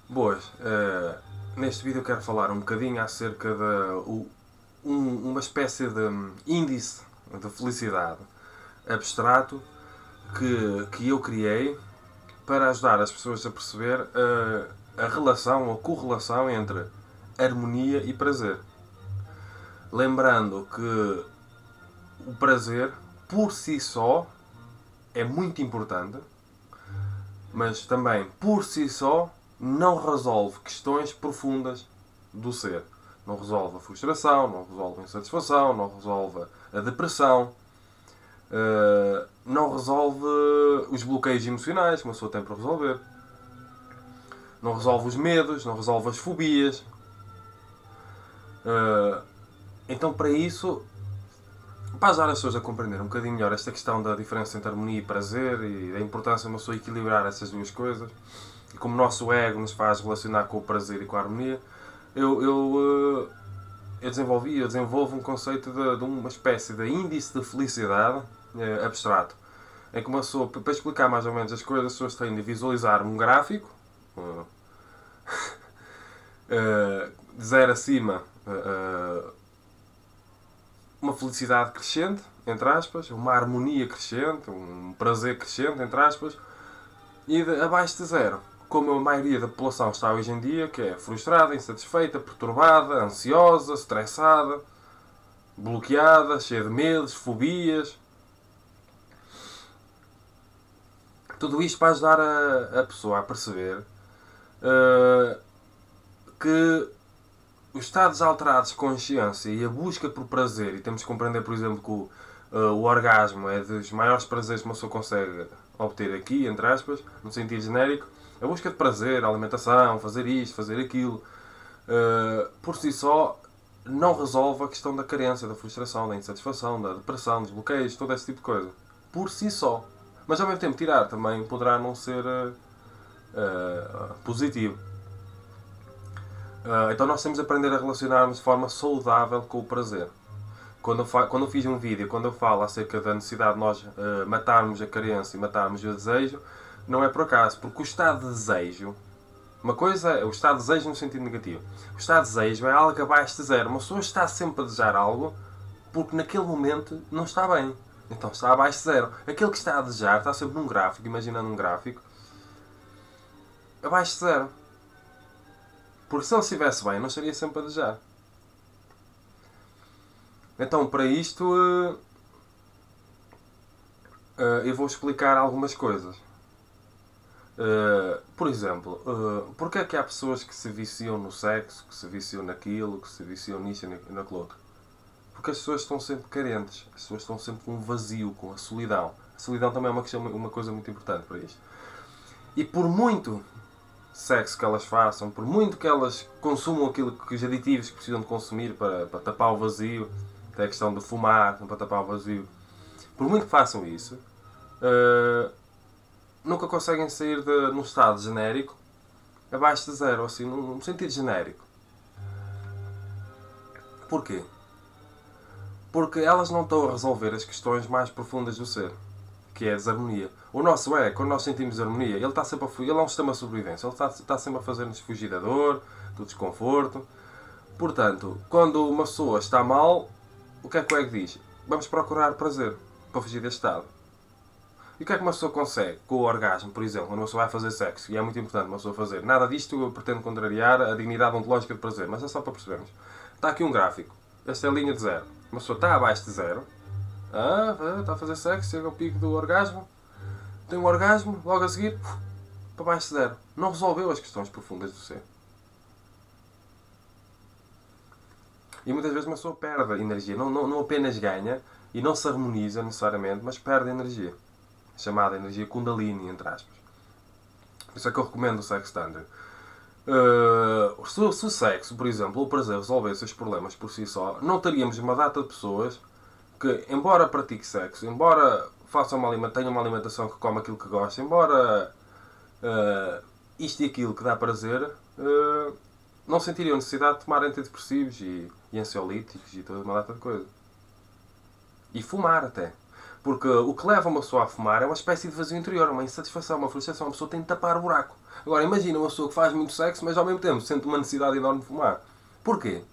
Boas, neste vídeo eu quero falar um bocadinho acerca de uma espécie de índice de felicidade abstrato que eu criei para ajudar as pessoas a perceber a relação, a correlação entre harmonia e prazer. Lembrando que o prazer, por si só, é muito importante, mas também por si só não resolve questões profundas do ser. Não resolve a frustração, não resolve a insatisfação, não resolve a depressão, não resolve os bloqueios emocionais que uma pessoa tem para resolver, não resolve os medos, não resolve as fobias. Então, para isso, para ajudar as pessoas a compreender um bocadinho melhor esta questão da diferença entre harmonia e prazer e da importância de uma pessoa equilibrar essas duas coisas, e como o nosso ego nos faz relacionar com o prazer e com a harmonia, eu desenvolvo um conceito de uma espécie de índice de felicidade abstrato. É que uma pessoa, para explicar mais ou menos as coisas, as pessoas têm de visualizar um gráfico de 0 acima, uma felicidade crescente, entre aspas, uma harmonia crescente, um prazer crescente, entre aspas, e abaixo de 0, como a maioria da população está hoje em dia, que é frustrada, insatisfeita, perturbada, ansiosa, estressada, bloqueada, cheia de medos, fobias. Tudo isto para ajudar a pessoa a perceber que os estados alterados de consciência e a busca por prazer, e temos que compreender, por exemplo, que o orgasmo é dos maiores prazeres que uma pessoa consegue obter aqui, entre aspas, no sentido genérico, a busca de prazer, a alimentação, fazer isto, fazer aquilo, por si só, não resolve a questão da carência, da frustração, da insatisfação, da depressão, dos bloqueios, todo esse tipo de coisa. Por si só. Mas ao mesmo tempo, tirar também poderá não ser positivo. Então nós temos de aprender a relacionarmos de forma saudável com o prazer. Quando eu fiz um vídeo, quando eu falo acerca da necessidade de nós matarmos a carência e matarmos o desejo, não é por acaso, porque o estado de desejo, uma coisa é o estado de desejo no sentido negativo. O estado de desejo é algo abaixo de 0. Uma pessoa está sempre a desejar algo porque naquele momento não está bem. Então está abaixo de 0. Aquele que está a desejar está sempre num gráfico, imaginando um gráfico, abaixo de 0. Porque se ele estivesse bem, não estaria sempre a desejar. Então, para isto, eu vou explicar algumas coisas. Por exemplo, porque é que há pessoas que se viciam no sexo, que se viciam naquilo, que se viciam nisto e naquilo outro? Porque as pessoas estão sempre carentes, as pessoas estão sempre com um vazio, com a solidão. A solidão também é uma coisa muito importante para isto. E por muito sexo que elas façam, por muito que elas consumam os aditivos que precisam de consumir para tapar o vazio, até a questão de fumar para tapar o vazio, por muito que façam isso, nunca conseguem sair num estado genérico abaixo de 0, assim, num sentido genérico. Porquê? Porque elas não estão a resolver as questões mais profundas do ser, que é a desarmonia. O nosso quando nós sentimos harmonia, ele está sempre a fugir, ele é um sistema de sobrevivência, ele está sempre a fazer-nos fugir da dor, do desconforto. Portanto, quando uma pessoa está mal, o que é que o ego diz? Vamos procurar prazer para fugir deste estado. E o que é que uma pessoa consegue com o orgasmo, por exemplo, quando uma pessoa vai fazer sexo, e é muito importante uma pessoa fazer? Nada disto eu pretendo contrariar a dignidade ontológica de prazer, mas é só para percebermos. Está aqui um gráfico, esta é a linha de 0. Uma pessoa está abaixo de 0, está a fazer sexo, chega ao pico do orgasmo, tem um orgasmo, logo a seguir, para baixo de 0. Não resolveu as questões profundas do ser. E muitas vezes uma pessoa perde energia, não apenas ganha e não se harmoniza necessariamente, mas perde energia. Chamada energia Kundalini, entre aspas. Por isso é que eu recomendo o sexo standard. Se o sexo, por exemplo, o prazer resolvesse os problemas por si só, não teríamos uma data de pessoas que, embora pratique sexo, embora tenha uma alimentação que come aquilo que gosta, embora isto e aquilo que dá prazer, não sentiriam necessidade de tomar antidepressivos e ansiolíticos e toda uma data de coisa. E fumar até. Porque o que leva uma pessoa a fumar é uma espécie de vazio interior, uma insatisfação, uma frustração. A pessoa tem de tapar o buraco. Agora, imagina uma pessoa que faz muito sexo, mas ao mesmo tempo sente uma necessidade enorme de fumar. Porquê?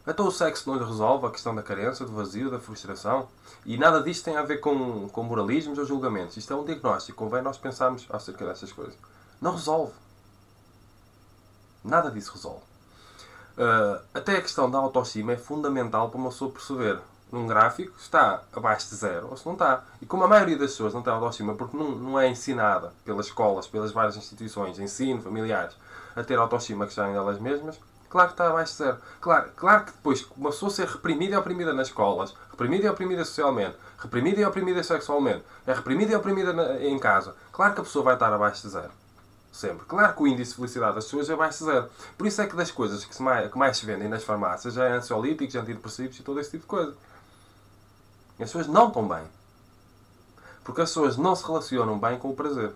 Então o sexo não lhe resolve a questão da carência, do vazio, da frustração. E nada disto tem a ver com moralismos ou julgamentos. Isto é um diagnóstico. Convém nós pensarmos acerca destas coisas. Não resolve. Nada disso resolve. Até a questão da autoestima é fundamental para uma pessoa perceber num gráfico se está abaixo de zero ou se não está. E como a maioria das pessoas não tem autoestima porque não é ensinada pelas escolas, pelas várias instituições, ensino, familiares, a ter autoestima que gostarem delas mesmas, claro que está abaixo de zero. Claro que depois uma pessoa ser reprimida e oprimida nas escolas, reprimida e oprimida socialmente, reprimida e oprimida sexualmente, é reprimida e oprimida em casa, claro que a pessoa vai estar abaixo de zero. Sempre. Claro que o índice de felicidade das pessoas é abaixo de zero. Por isso é que das coisas que mais se vendem nas farmácias já é ansiolíticos, antidepressivos e todo esse tipo de coisa. E as pessoas não estão bem. Porque as pessoas não se relacionam bem com o prazer.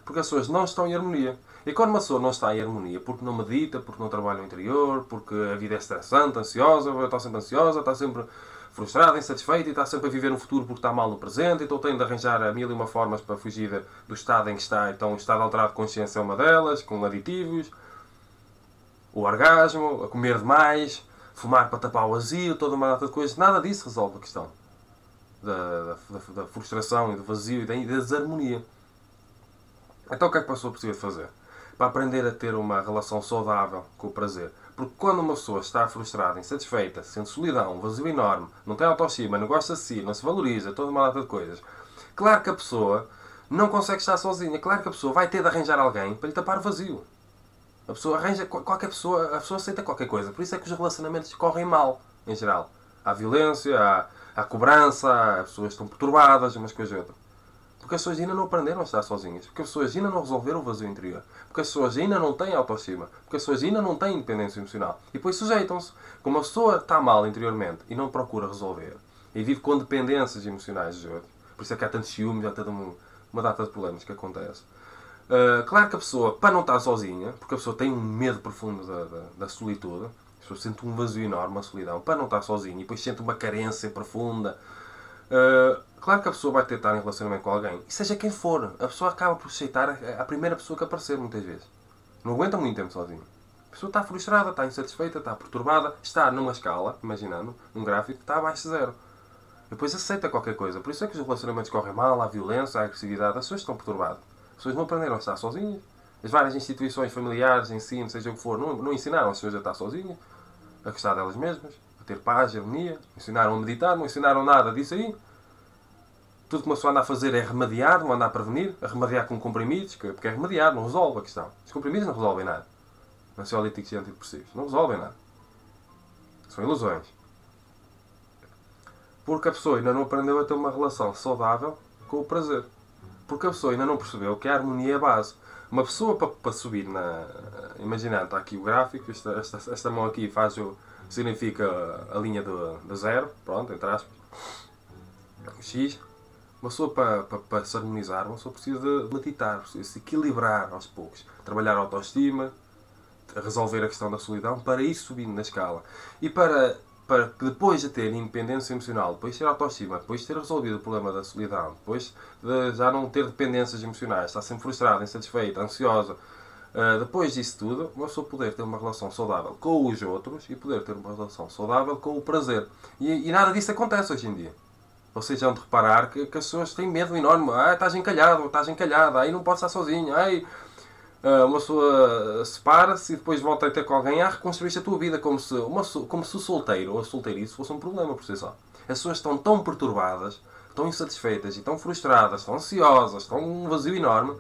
Porque as pessoas não estão em harmonia. E quando uma pessoa não está em harmonia, porque não medita, porque não trabalha o interior, porque a vida é estressante, ansiosa, está sempre ansiosa, está sempre frustrada, insatisfeita e está sempre a viver no futuro porque está mal no presente, então tem de arranjar mil e uma formas para fugir do estado em que está. Então o estado alterado de consciência é uma delas, com aditivos, o orgasmo, a comer demais, fumar para tapar o vazio, toda uma data de coisas. Nada disso resolve a questão da frustração e do vazio e da desarmonia. Então o que é que a pessoa precisa fazer? Para aprender a ter uma relação saudável com o prazer. Porque quando uma pessoa está frustrada, insatisfeita, sente solidão, um vazio enorme, não tem autoestima, não gosta de si, não se valoriza, toda uma data de coisas, claro que a pessoa não consegue estar sozinha. Claro que a pessoa vai ter de arranjar alguém para lhe tapar o vazio. A pessoa arranja, a pessoa aceita qualquer coisa. Por isso é que os relacionamentos correm mal, em geral. Há violência, há cobrança, as pessoas estão perturbadas, umas coisas e outras. Porque as pessoas ainda não aprenderam a estar sozinhas. Porque as pessoas ainda não resolveram o vazio interior. Porque as pessoas ainda não têm autoestima. Porque as pessoas ainda não têm independência emocional. E depois sujeitam-se. Como a pessoa está mal interiormente e não procura resolver, e vive com dependências emocionais dos outros, por isso é que há tantos ciúmes, há toda uma data de problemas que acontece. Claro que a pessoa, para não estar sozinha, porque a pessoa tem um medo profundo da solitude, a pessoa sente um vazio enorme, uma solidão, para não estar sozinha, e depois sente uma carência profunda. Claro que a pessoa vai ter de estar em relacionamento com alguém, e seja quem for, a pessoa acaba por aceitar a primeira pessoa que aparecer, muitas vezes. Não aguenta muito tempo sozinho. A pessoa está frustrada, está insatisfeita, está perturbada, está numa escala, imaginando, num gráfico, está abaixo de zero. Depois aceita qualquer coisa. Por isso é que os relacionamentos correm mal, há violência, há agressividade, as pessoas estão perturbadas. As pessoas não aprenderam a estar sozinhas. As várias instituições familiares, ensino, seja o que for, não ensinaram as pessoas a estar sozinhas, a gostar delas mesmas, a ter paz, harmonia. Ensinaram a meditar, não ensinaram nada disso aí. Tudo que uma pessoa anda a fazer é remediar, não anda a prevenir, a remediar com comprimidos, porque é remediar, não resolve a questão. Os comprimidos não resolvem nada. Ansiolíticos e antidepressivos. Não resolvem nada. São ilusões. Porque a pessoa ainda não aprendeu a ter uma relação saudável com o prazer. Porque a pessoa ainda não percebeu que a harmonia é a base. Uma pessoa para subir na... Imaginando, está aqui o gráfico, esta mão aqui significa a linha do zero, pronto, entre aspas. O X. Uma pessoa para se harmonizar, uma pessoa precisa de meditar, precisa se equilibrar aos poucos. Trabalhar a autoestima, resolver a questão da solidão, para ir subindo na escala. E para que depois de ter independência emocional, depois de ter autoestima, depois de ter resolvido o problema da solidão, depois de já não ter dependências emocionais, estar sempre frustrada, insatisfeita, ansiosa, depois disso tudo, uma pessoa poder ter uma relação saudável com os outros e poder ter uma relação saudável com o prazer. E nada disso acontece hoje em dia. Vocês vão de reparar que as pessoas têm medo enorme. Estás encalhado, estás encalhada, aí não podes estar sozinho. Uma pessoa separa-se e depois volta a ter com alguém. Reconstruíste a tua vida como se o solteiro ou a solteirice fosse um problema por si só. As pessoas estão tão perturbadas, tão insatisfeitas e tão frustradas, tão ansiosas, tão um vazio enorme,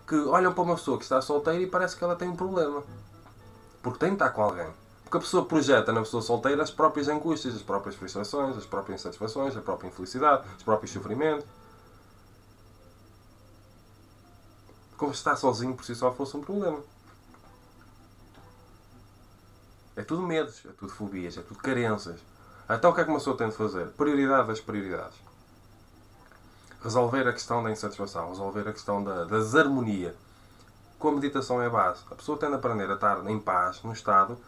que olham para uma pessoa que está solteira e parece que ela tem um problema. Porque tem de estar com alguém. Porque a pessoa projeta na pessoa solteira as próprias angústias, as próprias frustrações, as próprias insatisfações, a própria infelicidade, os próprios sofrimentos. Como se estar sozinho por si só fosse um problema. É tudo medos, é tudo fobias, é tudo carências. Então o que é que uma pessoa tem de fazer? Prioridade das prioridades. Resolver a questão da insatisfação, resolver a questão da desarmonia. Com a meditação é a base. A pessoa tem de aprender a estar em paz, num estado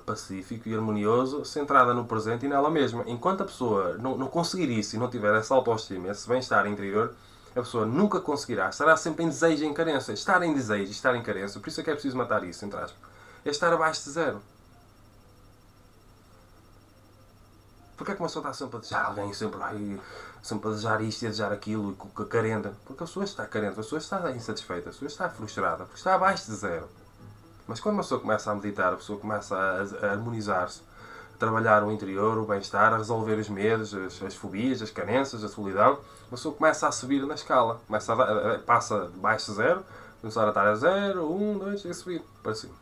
pacífico e harmonioso, centrada no presente e nela mesma. Enquanto a pessoa não conseguir isso e não tiver essa autoestima, esse bem-estar interior, a pessoa nunca conseguirá. Estará sempre em desejo e em carência. Estar em desejo e estar em carência, por isso é que é preciso matar isso, entre aspas, é estar abaixo de zero. Porquê é que uma pessoa está sempre a desejar alguém, sempre a desejar isto e a desejar aquilo, e carente? Porque a pessoa está carente, a pessoa está insatisfeita, a pessoa está frustrada, porque está abaixo de zero. Mas quando uma pessoa começa a meditar, a pessoa começa a harmonizar-se, a trabalhar o interior, o bem-estar, a resolver os medos, as fobias, as carências, a solidão, a pessoa começa a subir na escala. Passa de baixo de zero, começar a estar a 0, 1, 2, e subir para cima.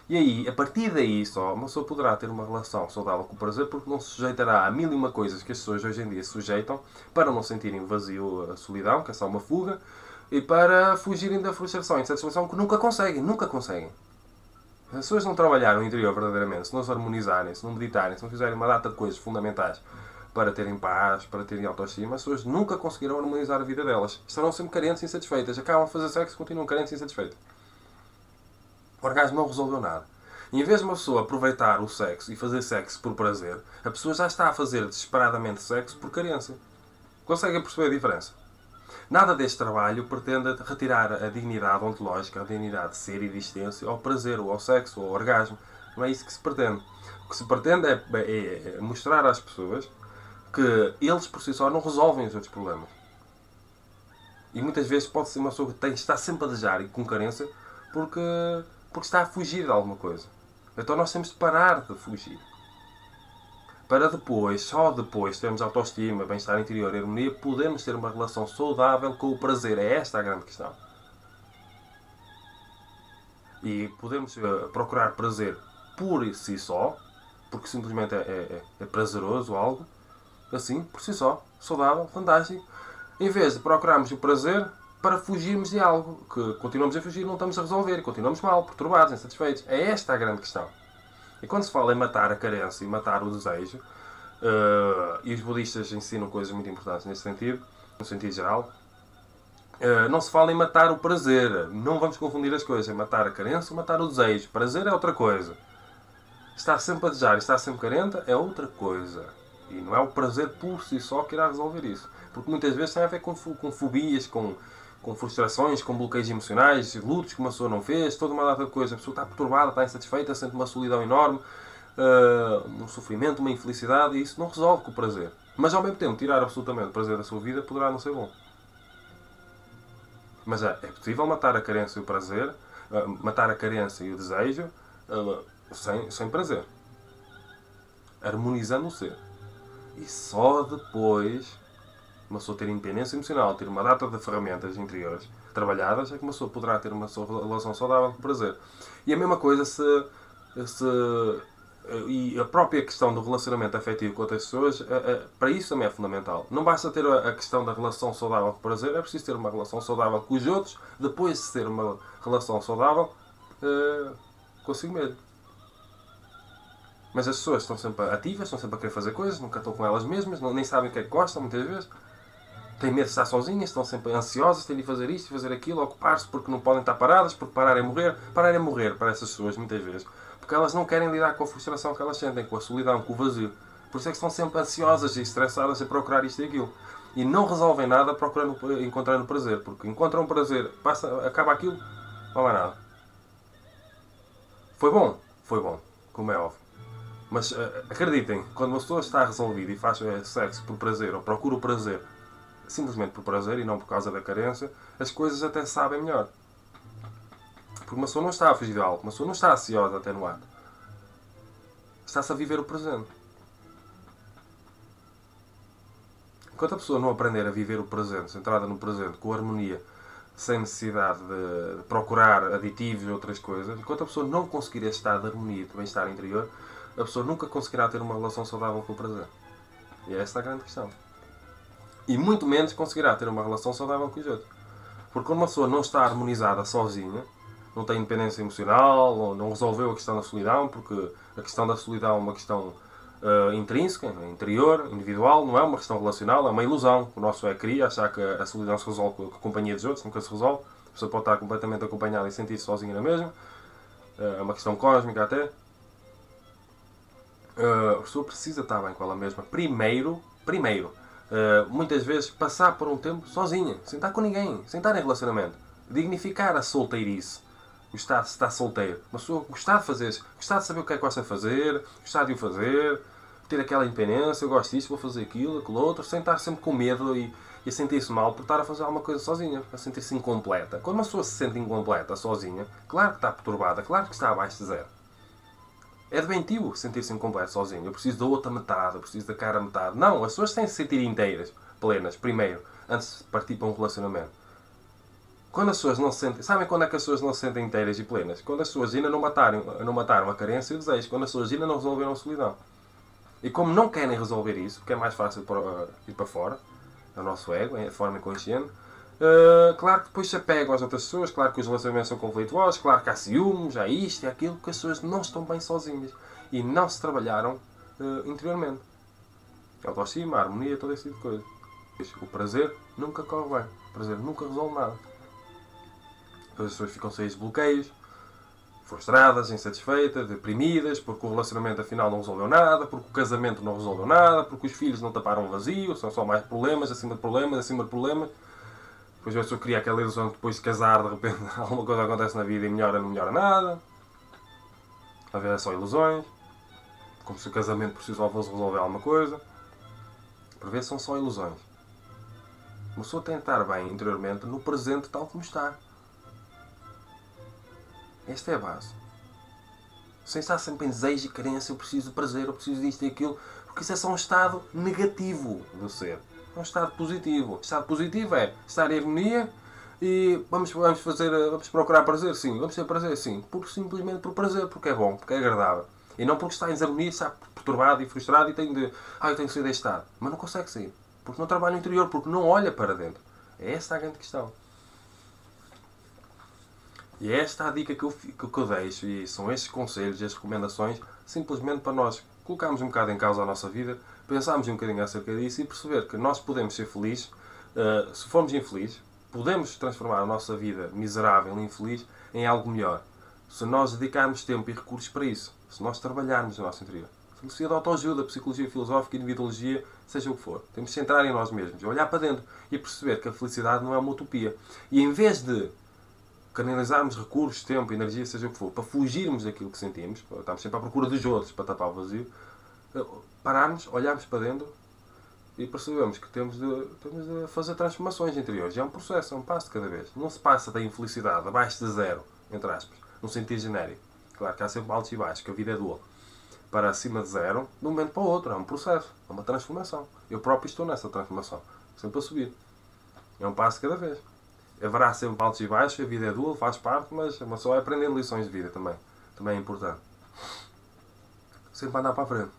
E aí, a partir daí só, uma pessoa poderá ter uma relação saudável com o prazer porque não se sujeitará a mil e uma coisas que as pessoas hoje em dia se sujeitam para não sentirem o vazio, a solidão, que é só uma fuga, e para fugirem da frustração e insatisfação que nunca conseguem, nunca conseguem. Se as pessoas não trabalharem o interior verdadeiramente, se não se harmonizarem, se não meditarem, se não fizerem uma data de coisas fundamentais para terem paz, para terem autoestima, as pessoas nunca conseguirão harmonizar a vida delas. Estarão sempre carentes e insatisfeitas. Acabam a fazer sexo e continuam carentes e insatisfeitas. O orgasmo não resolveu nada. E em vez de uma pessoa aproveitar o sexo e fazer sexo por prazer, a pessoa já está a fazer desesperadamente sexo por carência. Conseguem perceber a diferença? Nada deste trabalho pretende retirar a dignidade ontológica, a dignidade de ser e de existência ao prazer, ou ao sexo, ou ao orgasmo. Não é isso que se pretende. O que se pretende é mostrar às pessoas que eles por si só não resolvem os outros problemas. E muitas vezes pode ser uma pessoa que está sempre a desejar e com carência porque está a fugir de alguma coisa. Então nós temos de parar de fugir. Para depois, só depois, termos autoestima, bem-estar interior e harmonia, podemos ter uma relação saudável com o prazer. É esta a grande questão. E podemos procurar prazer por si só, porque simplesmente é prazeroso algo, assim, por si só, saudável, fantástico, em vez de procurarmos o prazer para fugirmos de algo que continuamos a fugir, não estamos a resolver, continuamos mal, perturbados, insatisfeitos. É esta a grande questão. E quando se fala em matar a carência e matar o desejo, e os budistas ensinam coisas muito importantes nesse sentido, no sentido geral, não se fala em matar o prazer. Não vamos confundir as coisas. É matar a carência e matar o desejo. Prazer é outra coisa. Estar sempre a desejar e estar sempre carente é outra coisa. E não é o prazer por si só que irá resolver isso. Porque muitas vezes tem a ver com fobias, com frustrações, com bloqueios emocionais, lutos que uma pessoa não fez, toda uma data de coisas. A pessoa está perturbada, está insatisfeita, sente uma solidão enorme, um sofrimento, uma infelicidade, e isso não resolve com o prazer. Mas ao mesmo tempo, tirar absolutamente o prazer da sua vida poderá não ser bom. Mas é possível matar a carência e o prazer, matar a carência e o desejo, sem prazer. Harmonizando o ser. E só depois uma pessoa ter independência emocional, ter uma data de ferramentas interiores trabalhadas, é que uma pessoa poderá ter uma relação saudável com o prazer. E a mesma coisa e a própria questão do relacionamento afetivo com outras pessoas, para isso também é fundamental. Não basta ter a questão da relação saudável com o prazer, é preciso ter uma relação saudável com os outros, depois de ter uma relação saudável consigo mesmo. Mas as pessoas estão sempre ativas, estão sempre a querer fazer coisas, nunca estão com elas mesmas, nem sabem o que é que gostam, muitas vezes. Têm medo de estar sozinhas, estão sempre ansiosas, têm de fazer isto, fazer aquilo, ocupar-se porque não podem estar paradas, porque parar é morrer. Parar é morrer para essas pessoas, muitas vezes. Porque elas não querem lidar com a frustração que elas sentem, com a solidão, com o vazio. Por isso é que estão sempre ansiosas e estressadas a procurar isto e aquilo. E não resolvem nada encontrando prazer. Porque encontram prazer, acaba aquilo, não há nada. Foi bom, como é óbvio. Mas acreditem, quando uma pessoa está resolvida e faz sexo por prazer, ou procura o prazer, simplesmente por prazer e não por causa da carência, as coisas até sabem melhor. Porque uma pessoa não está a fugir de algo, uma pessoa não está ansiosa até no ato. Está-se a viver o presente. Enquanto a pessoa não aprender a viver o presente, centrada no presente, com harmonia, sem necessidade de procurar aditivos e outras coisas, enquanto a pessoa não conseguir este estado de harmonia e de bem-estar interior, a pessoa nunca conseguirá ter uma relação saudável com o prazer. E é esta a grande questão. E muito menos conseguirá ter uma relação saudável com os outros. Porque quando uma pessoa não está harmonizada sozinha, não tem independência emocional, ou não resolveu a questão da solidão, porque a questão da solidão é uma questão intrínseca, interior, individual, não é uma questão relacional, é uma ilusão. O nosso cria achar que a solidão se resolve com a companhia dos outros, nunca se resolve. A pessoa pode estar completamente acompanhada e sentir-se sozinha na mesma. É uma questão cósmica até. A pessoa precisa estar bem com ela mesma. Primeiro, muitas vezes passar por um tempo sozinha, sem estar com ninguém, sem estar em relacionamento. Dignificar a solteirice. Gostar de estar solteiro. Uma pessoa gostar de fazer isso, gostar de saber o que é que gosta de fazer, gostar de o fazer, ter aquela independência, eu gosto disso, vou fazer aquilo, aquilo outro, sem estar sempre com medo e a sentir-se mal por estar a fazer alguma coisa sozinha, a sentir-se incompleta. Quando uma pessoa se sente incompleta, sozinha, claro que está perturbada, claro que está abaixo de zero. É doentio sentir-se incompleto sozinho. Eu preciso da outra metade, eu preciso da cara metade. Não, as pessoas têm de se sentir inteiras, plenas, primeiro, antes de partir para um relacionamento. Quando as pessoas não se sentem... Sabem quando é que as pessoas não se sentem inteiras e plenas? Quando as pessoas ainda não mataram a carência e o desejo. Quando as pessoas ainda não resolveram a solidão. E como não querem resolver isso, porque é mais fácil ir para fora, é o nosso ego, é a forma inconsciente, claro que depois se apegam às outras pessoas, claro que os relacionamentos são conflituosos, claro que há ciúmes, há isto e aquilo, porque as pessoas não estão bem sozinhas. E não se trabalharam interiormente. A autoestima, a harmonia, todo esse tipo de coisa. O prazer nunca corre bem. O prazer nunca resolve nada. As pessoas ficam cheias de bloqueios, frustradas, insatisfeitas, deprimidas, porque o relacionamento afinal não resolveu nada, porque o casamento não resolveu nada, porque os filhos não taparam o vazio, são só mais problemas, acima de problemas, acima de problemas. Depois a pessoa cria aquela ilusão que depois de casar, de repente, alguma coisa acontece na vida e melhora, não melhora nada. A ver, é só ilusões. Como se o casamento por si só fosse resolver alguma coisa. Por vezes são só ilusões. Uma pessoa tem de estar bem interiormente no presente tal como está. Esta é a base. Sem estar sempre em desejo e carência, eu preciso de prazer, eu preciso disto e aquilo, porque isso é só um estado negativo do ser. É um estado positivo. O estado positivo é estar em harmonia e vamos procurar prazer, sim. Vamos ter prazer, sim. Simplesmente por prazer, porque é bom, porque é agradável. E não porque está em desarmonia, está perturbado e frustrado e tem de... eu tenho que sair deste estado. Mas não consegue sair. Porque não trabalha no interior, porque não olha para dentro. É esta a grande questão. E é esta a dica que eu deixo, e são estes conselhos, estas recomendações, simplesmente para nós colocarmos um bocado em causa a nossa vida, pensarmos um bocadinho acerca disso e perceber que nós podemos ser felizes, se formos infelizes, podemos transformar a nossa vida miserável e infeliz em algo melhor. Se nós dedicarmos tempo e recursos para isso, se nós trabalharmos no nosso interior. Filosofia de autoajuda, psicologia filosófica, individuologia, seja o que for. Temos de centrar em nós mesmos, olhar para dentro e perceber que a felicidade não é uma utopia. E em vez de canalizarmos recursos, tempo, energia, seja o que for, para fugirmos daquilo que sentimos, estamos sempre à procura dos outros para tapar o vazio, pararmos, olharmos para dentro e percebemos que temos de fazer transformações interiores. É um processo, é um passo de cada vez. Não se passa da infelicidade abaixo de zero, entre aspas, num sentido genérico. Claro que há sempre altos e baixos, que a vida é dual. Para acima de zero, de um momento para o outro, é um processo, é uma transformação. Eu próprio estou nessa transformação, sempre a subir. É um passo de cada vez. Haverá sempre altos e baixos, a vida é dura, faz parte, mas uma só é aprender lições de vida também. Também é importante. Sempre andar para a frente.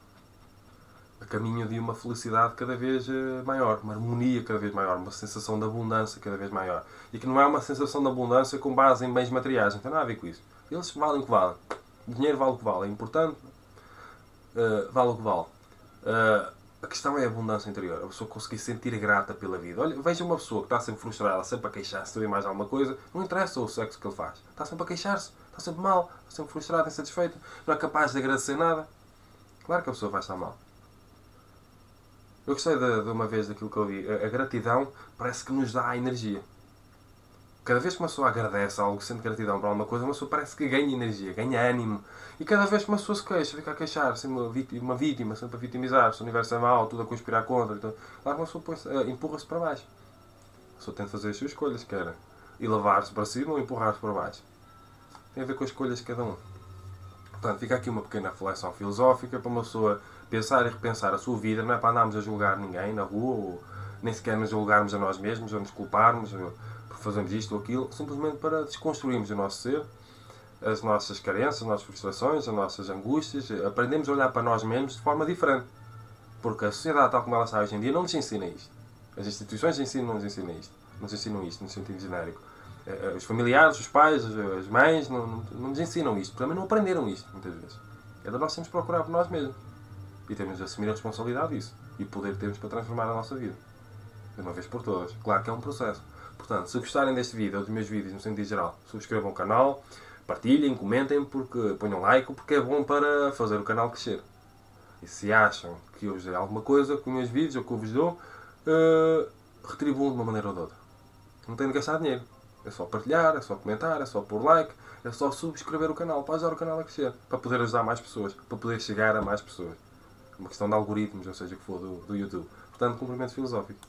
A caminho de uma felicidade cada vez maior, uma harmonia cada vez maior, uma sensação de abundância cada vez maior. E que não é uma sensação de abundância com base em bens materiais, não tem nada a ver com isso. Eles valem o que valem. O dinheiro vale o que vale, é importante, vale o que vale. A questão é a abundância interior. A pessoa conseguir sentir grata pela vida. Olha, veja uma pessoa que está sempre frustrada, sempre a queixar-se de mais alguma coisa. Não interessa o sexo que ele faz. Está sempre a queixar-se. Está sempre mal. Está sempre frustrado, insatisfeito. Não é capaz de agradecer nada. Claro que a pessoa vai estar mal. Eu gostei de uma vez daquilo que eu vi. A gratidão parece que nos dá a energia. Cada vez que uma pessoa agradece algo, sente gratidão para alguma coisa, uma pessoa parece que ganha energia, ganha ânimo. E cada vez que uma pessoa se queixa, fica a queixar, sempre uma vítima, sempre a vitimizar-se, o universo é mau, tudo a conspirar contra. Então, claro que uma pessoa empurra-se para baixo. A pessoa tem de fazer as suas escolhas, quer elevar-se para cima ou empurrar-se para baixo. Tem a ver com as escolhas de cada um. Portanto, fica aqui uma pequena reflexão filosófica para uma pessoa pensar e repensar a sua vida. Não é para andarmos a julgar ninguém na rua, ou nem sequer nos julgarmos a nós mesmos, ou nos culparmos por fazermos isto ou aquilo. Simplesmente para desconstruirmos o nosso ser, as nossas carências, as nossas frustrações, as nossas angústias. Aprendemos a olhar para nós mesmos de forma diferente. Porque a sociedade tal como ela está hoje em dia não nos ensina isto. As instituições de ensino não nos ensinam isto. Não nos ensinam isto no sentido genérico. Os familiares, os pais, as mães não nos ensinam isto. Também não aprenderam isto, muitas vezes. É de nós temos de procurar por nós mesmos. E temos de assumir a responsabilidade disso. E o poder que temos para transformar a nossa vida. De uma vez por todas. Claro que é um processo. Portanto, se gostarem deste vídeo ou dos meus vídeos no sentido geral, subscrevam o canal, partilhem, comentem, ponham like, porque é bom para fazer o canal crescer. E se acham que eu vos dei alguma coisa com os meus vídeos ou que eu vos dou, retribuam de uma maneira ou de outra. Não tenho de gastar dinheiro. É só partilhar, é só comentar, é só pôr like, é só subscrever o canal para ajudar o canal a crescer, para poder ajudar mais pessoas, para poder chegar a mais pessoas. É uma questão de algoritmos, ou seja, o que for do YouTube. Portanto, cumprimento filosófico.